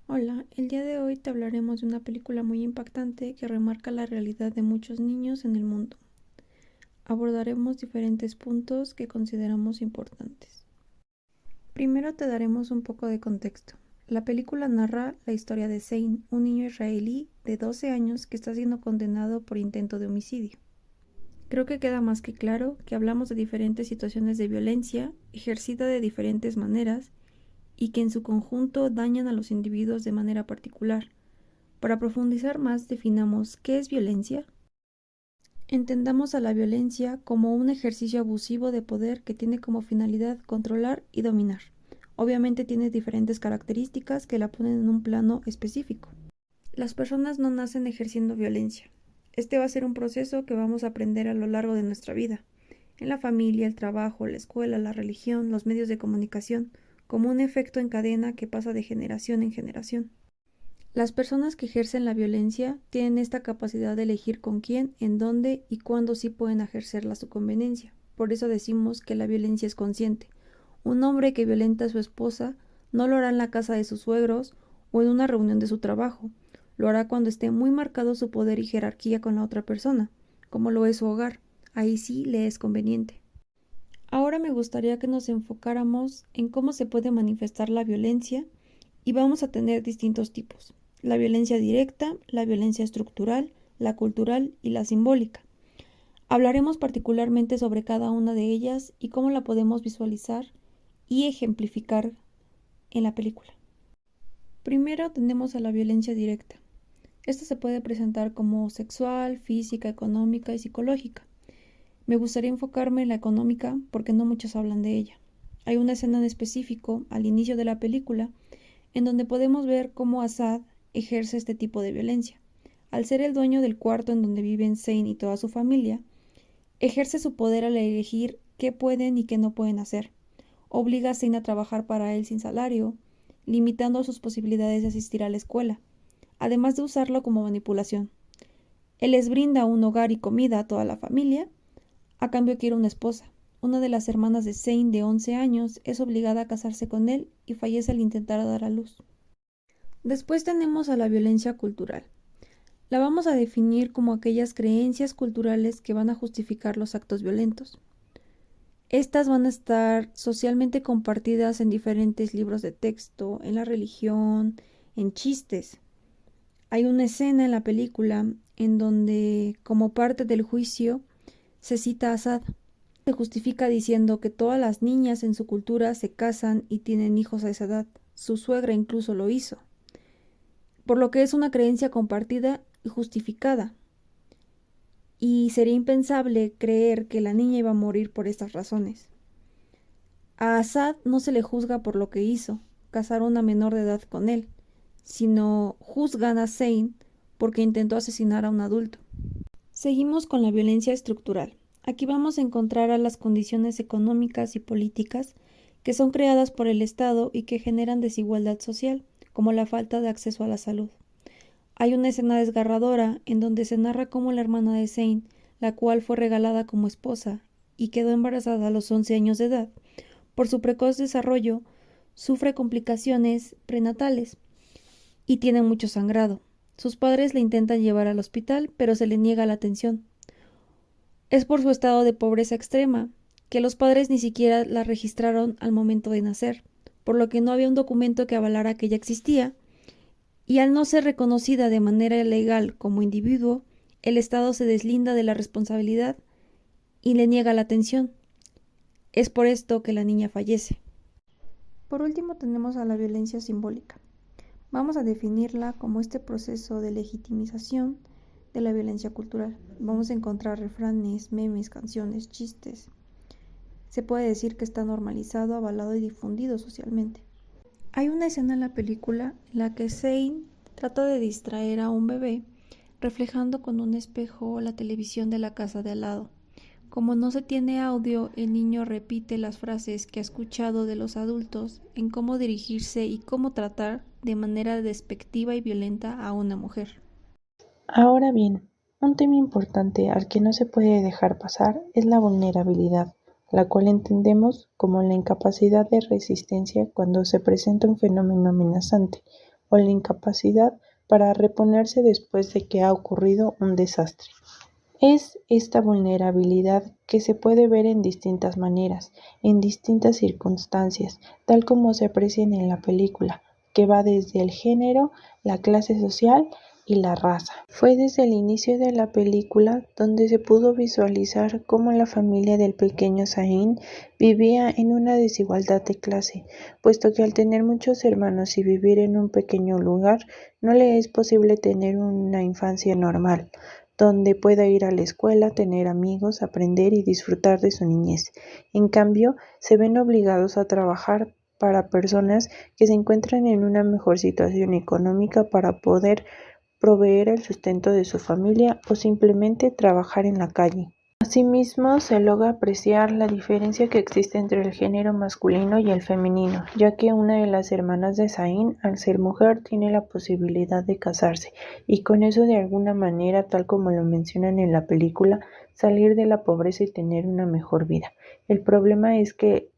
Hola, el día de hoy te hablaremos de una película muy impactante que remarca la realidad de muchos niños en el mundo. Abordaremos diferentes puntos que consideramos importantes. Primero te daremos un poco de contexto. La película narra la historia de Zayn, un niño israelí de 12 años que está siendo condenado por intento de homicidio. Creo que queda más que claro que hablamos de diferentes situaciones de violencia ejercida de diferentes maneras y que en su conjunto dañan a los individuos de manera particular. Para profundizar más, definamos qué es violencia. Entendamos a la violencia como un ejercicio abusivo de poder que tiene como finalidad controlar y dominar. Obviamente tiene diferentes características que la ponen en un plano específico. Las personas no nacen ejerciendo violencia. Este va a ser un proceso que vamos a aprender a lo largo de nuestra vida, en la familia, el trabajo, la escuela, la religión, los medios de comunicación, como un efecto en cadena que pasa de generación en generación. Las personas que ejercen la violencia tienen esta capacidad de elegir con quién, en dónde y cuándo sí pueden ejercerla a su conveniencia. Por eso decimos que la violencia es consciente. Un hombre que violenta a su esposa no lo hará en la casa de sus suegros o en una reunión de su trabajo. Lo hará cuando esté muy marcado su poder y jerarquía con la otra persona, como lo es su hogar. Ahí sí le es conveniente. Ahora me gustaría que nos enfocáramos en cómo se puede manifestar la violencia y vamos a tener distintos tipos: la violencia directa, la violencia estructural, la cultural y la simbólica. Hablaremos particularmente sobre cada una de ellas y cómo la podemos visualizar y ejemplificar en la película. Primero tenemos a la violencia directa. Esta se puede presentar como sexual, física, económica y psicológica. Me gustaría enfocarme en la económica porque no muchos hablan de ella. Hay una escena en específico al inicio de la película en donde podemos ver cómo Assad ejerce este tipo de violencia. Al ser el dueño del cuarto en donde viven Zayn y toda su familia, ejerce su poder al elegir qué pueden y qué no pueden hacer. Obliga a Zayn a trabajar para él sin salario, limitando sus posibilidades de asistir a la escuela, además de usarlo como manipulación. Él les brinda un hogar y comida a toda la familia, a cambio quiere una esposa. Una de las hermanas de Zayn, de 11 años, es obligada a casarse con él y fallece al intentar dar a luz. Después tenemos a la violencia cultural. La vamos a definir como aquellas creencias culturales que van a justificar los actos violentos. Estas van a estar socialmente compartidas en diferentes libros de texto, en la religión, en chistes. Hay una escena en la película en donde, como parte del juicio, se cita a Assad. Se justifica diciendo que todas las niñas en su cultura se casan y tienen hijos a esa edad. Su suegra incluso lo hizo, por lo que es una creencia compartida y justificada. Y sería impensable creer que la niña iba a morir por estas razones. A Assad no se le juzga por lo que hizo, casar a una menor de edad con él, sino juzgan a Zayn porque intentó asesinar a un adulto. Seguimos con la violencia estructural. Aquí vamos a encontrar a las condiciones económicas y políticas que son creadas por el Estado y que generan desigualdad social, como la falta de acceso a la salud. Hay una escena desgarradora en donde se narra cómo la hermana de Zayn, la cual fue regalada como esposa y quedó embarazada a los 11 años de edad, por su precoz desarrollo, sufre complicaciones prenatales y tiene mucho sangrado. Sus padres le intentan llevar al hospital, pero se le niega la atención. Es por su estado de pobreza extrema, que los padres ni siquiera la registraron al momento de nacer, por lo que no había un documento que avalara que ella existía, y al no ser reconocida de manera legal como individuo, el Estado se deslinda de la responsabilidad y le niega la atención. Es por esto que la niña fallece. Por último tenemos a la violencia simbólica. Vamos a definirla como este proceso de legitimización de la violencia cultural. Vamos a encontrar refranes, memes, canciones, chistes. Se puede decir que está normalizado, avalado y difundido socialmente. Hay una escena en la película en la que Zayn trata de distraer a un bebé reflejando con un espejo la televisión de la casa de al lado. Como no se tiene audio, el niño repite las frases que ha escuchado de los adultos en cómo dirigirse y cómo tratar de manera despectiva y violenta a una mujer. Ahora bien, un tema importante al que no se puede dejar pasar es la vulnerabilidad, la cual entendemos como la incapacidad de resistencia cuando se presenta un fenómeno amenazante, o la incapacidad para reponerse después de que ha ocurrido un desastre. Es esta vulnerabilidad que se puede ver en distintas maneras, en distintas circunstancias, tal como se aprecian en la película, que va desde el género, la clase social y la raza. Fue desde el inicio de la película donde se pudo visualizar cómo la familia del pequeño Zayn vivía en una desigualdad de clase, puesto que al tener muchos hermanos y vivir en un pequeño lugar, no le es posible tener una infancia normal donde pueda ir a la escuela, tener amigos, aprender y disfrutar de su niñez. En cambio, se ven obligados a trabajar para personas que se encuentran en una mejor situación económica para poder proveer el sustento de su familia o simplemente trabajar en la calle. Asimismo, se logra apreciar la diferencia que existe entre el género masculino y el femenino, ya que una de las hermanas de Zayn, al ser mujer, tiene la posibilidad de casarse, y con eso de alguna manera, tal como lo mencionan en la película, salir de la pobreza y tener una mejor vida. El problema es que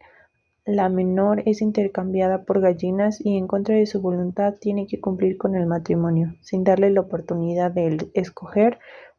la menor es intercambiada por gallinas y en contra de su voluntad tiene que cumplir con el matrimonio, sin darle la oportunidad de escoger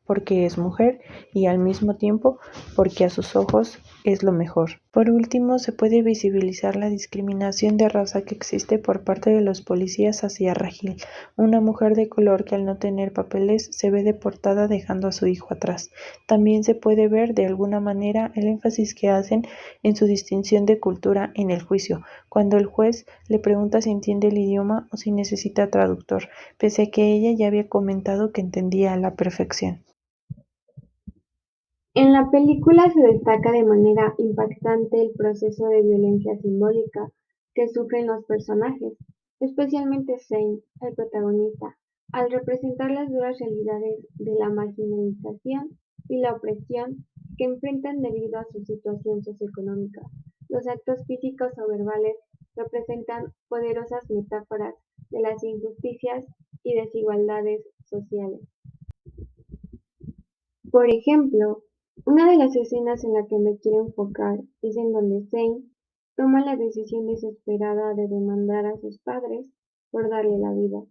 porque es mujer y al mismo tiempo porque a sus ojos es lo mejor. Por último, se puede visibilizar la discriminación de raza que existe por parte de los policías hacia Rahil, una mujer de color que al no tener papeles se ve deportada dejando a su hijo atrás. También se puede ver de alguna manera el énfasis que hacen en su distinción de cultura en el juicio, cuando el juez le pregunta si entiende el idioma o si necesita traductor, pese a que ella ya había comentado que entendía a la perfección. En la película se destaca de manera impactante el proceso de violencia simbólica que sufren los personajes, especialmente Zane, el protagonista, al representar las duras realidades de la marginalización y la opresión que enfrentan debido a su situación socioeconómica. Los actos físicos o verbales representan poderosas metáforas de las injusticias y desigualdades sociales. Por ejemplo, una de las escenas en la que me quiero enfocar es en donde Zane toma la decisión desesperada de demandar a sus padres por darle la vida.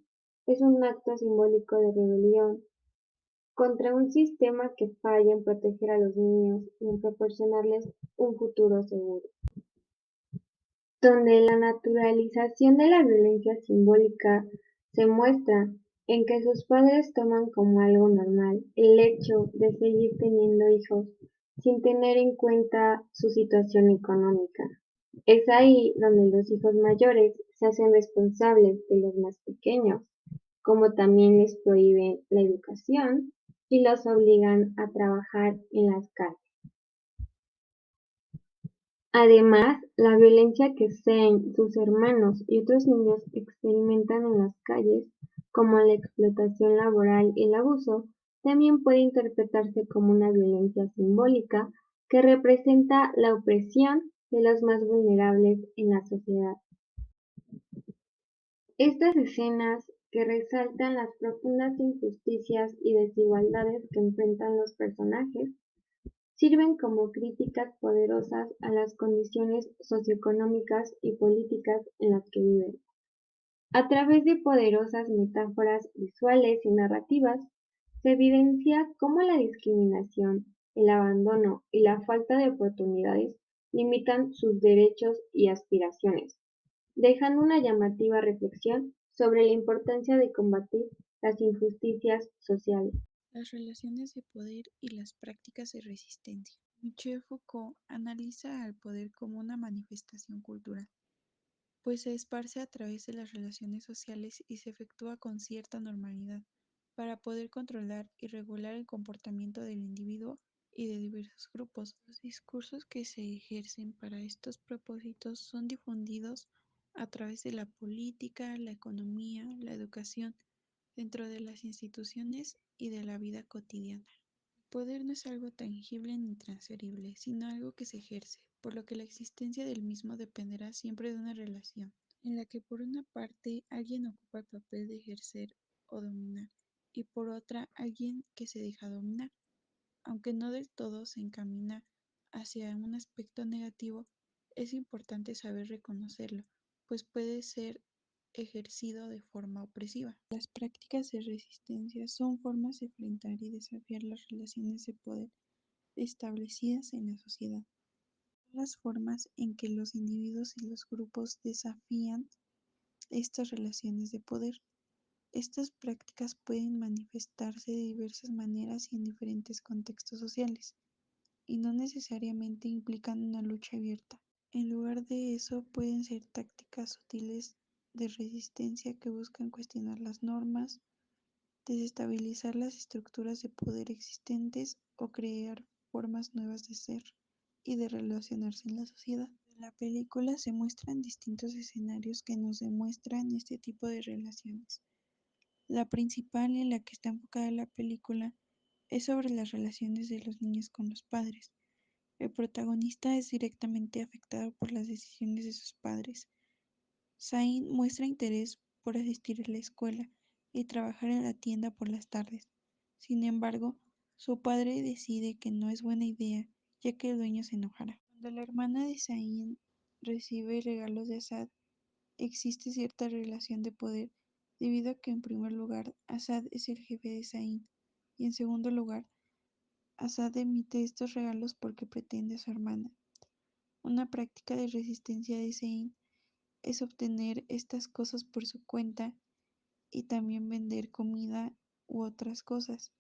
Es un acto simbólico de rebelión contra un sistema que falla en proteger a los niños y en proporcionarles un futuro seguro, donde la naturalización de la violencia simbólica se muestra en que sus padres toman como algo normal el hecho de seguir teniendo hijos sin tener en cuenta su situación económica. Es ahí donde los hijos mayores se hacen responsables de los más pequeños, como también les prohíben la educación y los obligan a trabajar en las calles. Además, la violencia que Zane, sus hermanos y otros niños experimentan en las calles, como la explotación laboral y el abuso, también puede interpretarse como una violencia simbólica que representa la opresión de los más vulnerables en la sociedad. Estas escenas que resaltan las profundas injusticias y desigualdades que enfrentan los personajes sirven como críticas poderosas a las condiciones socioeconómicas y políticas en las que viven. A través de poderosas metáforas visuales y narrativas, se evidencia cómo la discriminación, el abandono y la falta de oportunidades limitan sus derechos y aspiraciones, dejando una llamativa reflexión sobre la importancia de combatir las injusticias sociales. Las relaciones de poder y las prácticas de resistencia. Michel Foucault analiza al poder como una manifestación cultural, pues se esparce a través de las relaciones sociales y se efectúa con cierta normalidad, para poder controlar y regular el comportamiento del individuo y de diversos grupos. Los discursos que se ejercen para estos propósitos son difundidos a través de la política, la economía, la educación, dentro de las instituciones y de la vida cotidiana. El poder no es algo tangible ni transferible, sino algo que se ejerce, por lo que la existencia del mismo dependerá siempre de una relación, en la que por una parte alguien ocupa el papel de ejercer o dominar, y por otra alguien que se deja dominar. Aunque no del todo se encamina hacia un aspecto negativo, es importante saber reconocerlo, pues puede ser ejercido de forma opresiva. Las prácticas de resistencia son formas de enfrentar y desafiar las relaciones de poder establecidas en la sociedad. Las formas en que los individuos y los grupos desafían estas relaciones de poder. Estas prácticas pueden manifestarse de diversas maneras y en diferentes contextos sociales, y no necesariamente implican una lucha abierta. En lugar de eso, pueden ser tácticas sutiles de resistencia que buscan cuestionar las normas, desestabilizar las estructuras de poder existentes o crear formas nuevas de ser y de relacionarse en la sociedad. En la película se muestran distintos escenarios que nos demuestran este tipo de relaciones. La principal en la que está enfocada la película es sobre las relaciones de los niños con los padres. El protagonista es directamente afectado por las decisiones de sus padres. Zayn muestra interés por asistir a la escuela y trabajar en la tienda por las tardes. Sin embargo, su padre decide que no es buena idea, ya que el dueño se enojará. Cuando la hermana de Zayn recibe regalos de Asad, existe cierta relación de poder, debido a que en primer lugar Asad es el jefe de Zayn, y en segundo lugar, Asad emite estos regalos porque pretende a su hermana. Una práctica de resistencia de Zayn es obtener estas cosas por su cuenta y también vender comida u otras cosas.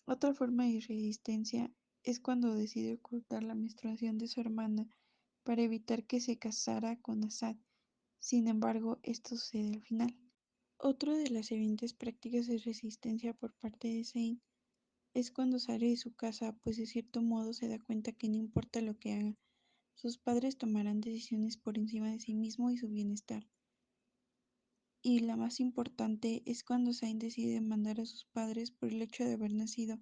Otra forma de resistencia es cuando decide ocultar la menstruación de su hermana para evitar que se casara con Asad. Sin embargo, esto sucede al final. Otra de las evidentes prácticas de resistencia por parte de Zayn es cuando sale de su casa, pues de cierto modo se da cuenta que no importa lo que haga, sus padres tomarán decisiones por encima de sí mismo y su bienestar. Y la más importante es cuando Zayn decide demandar a sus padres por el hecho de haber nacido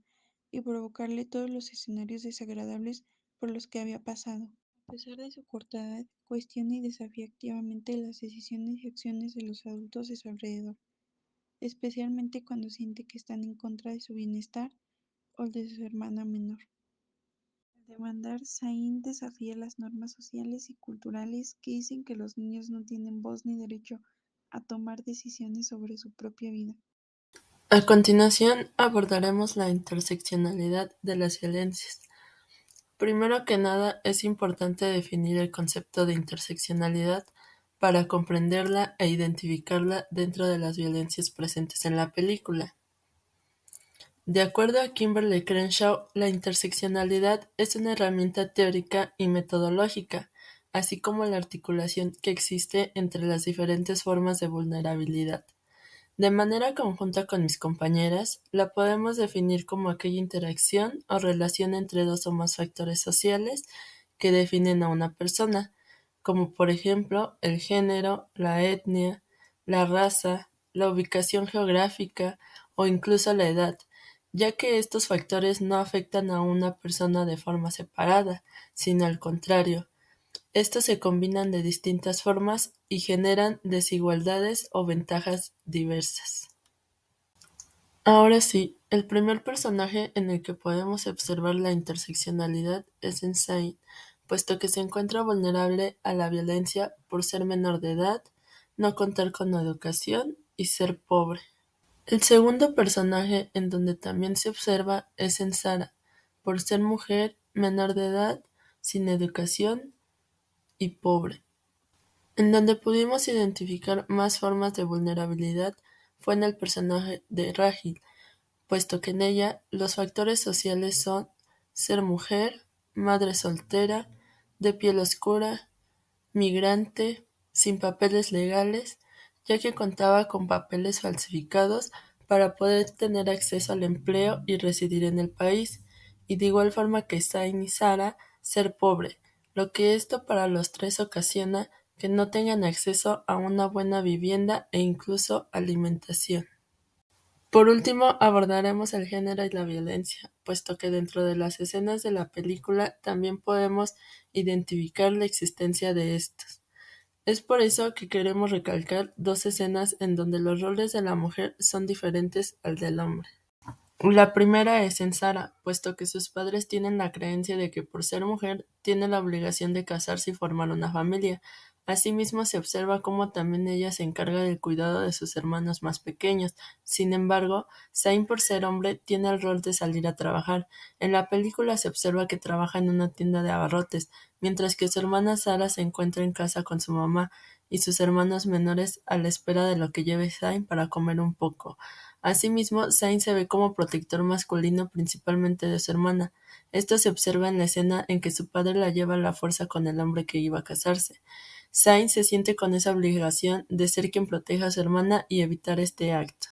y provocarle todos los escenarios desagradables por los que había pasado. A pesar de su corta edad, cuestiona y desafía activamente las decisiones y acciones de los adultos de su alrededor, especialmente cuando siente que están en contra de su bienestar o el de su hermana menor. Al demandar, Zayn desafía las normas sociales y culturales que dicen que los niños no tienen voz ni derecho a tomar decisiones sobre su propia vida. A continuación abordaremos la interseccionalidad de las violencias. Primero que nada, es importante definir el concepto de interseccionalidad para comprenderla e identificarla dentro de las violencias presentes en la película. De acuerdo a Kimberly Crenshaw, la interseccionalidad es una herramienta teórica y metodológica, así como la articulación que existe entre las diferentes formas de vulnerabilidad. De manera conjunta con mis compañeras, la podemos definir como aquella interacción o relación entre dos o más factores sociales que definen a una persona, como por ejemplo el género, la etnia, la raza, la ubicación geográfica o incluso la edad, ya que estos factores no afectan a una persona de forma separada, sino al contrario, estos se combinan de distintas formas y generan desigualdades o ventajas diversas. Ahora sí, el primer personaje en el que podemos observar la interseccionalidad es en Zayn, puesto que se encuentra vulnerable a la violencia por ser menor de edad, no contar con educación y ser pobre. El segundo personaje en donde también se observa es en Sara, por ser mujer, menor de edad, sin educación y pobre. En donde pudimos identificar más formas de vulnerabilidad fue en el personaje de Rahil, puesto que en ella los factores sociales son ser mujer, madre soltera, de piel oscura, migrante, sin papeles legales, ya que contaba con papeles falsificados para poder tener acceso al empleo y residir en el país, y de igual forma que Zayn y Sara, ser pobre, lo que esto para los tres ocasiona que no tengan acceso a una buena vivienda e incluso alimentación. Por último, abordaremos el género y la violencia, puesto que dentro de las escenas de la película también podemos identificar la existencia de estos. Es por eso que queremos recalcar dos escenas en donde los roles de la mujer son diferentes al del hombre. La primera es en Sara, puesto que sus padres tienen la creencia de que por ser mujer tiene la obligación de casarse y formar una familia. Asimismo, se observa cómo también ella se encarga del cuidado de sus hermanos más pequeños. Sin embargo, Zayn, por ser hombre, tiene el rol de salir a trabajar. En la película se observa que trabaja en una tienda de abarrotes, mientras que su hermana Sara se encuentra en casa con su mamá y sus hermanos menores a la espera de lo que lleve Zayn para comer un poco. Asimismo, Zayn se ve como protector masculino principalmente de su hermana. Esto se observa en la escena en que su padre la lleva a la fuerza con el hombre que iba a casarse. Zayn se siente con esa obligación de ser quien proteja a su hermana y evitar este acto.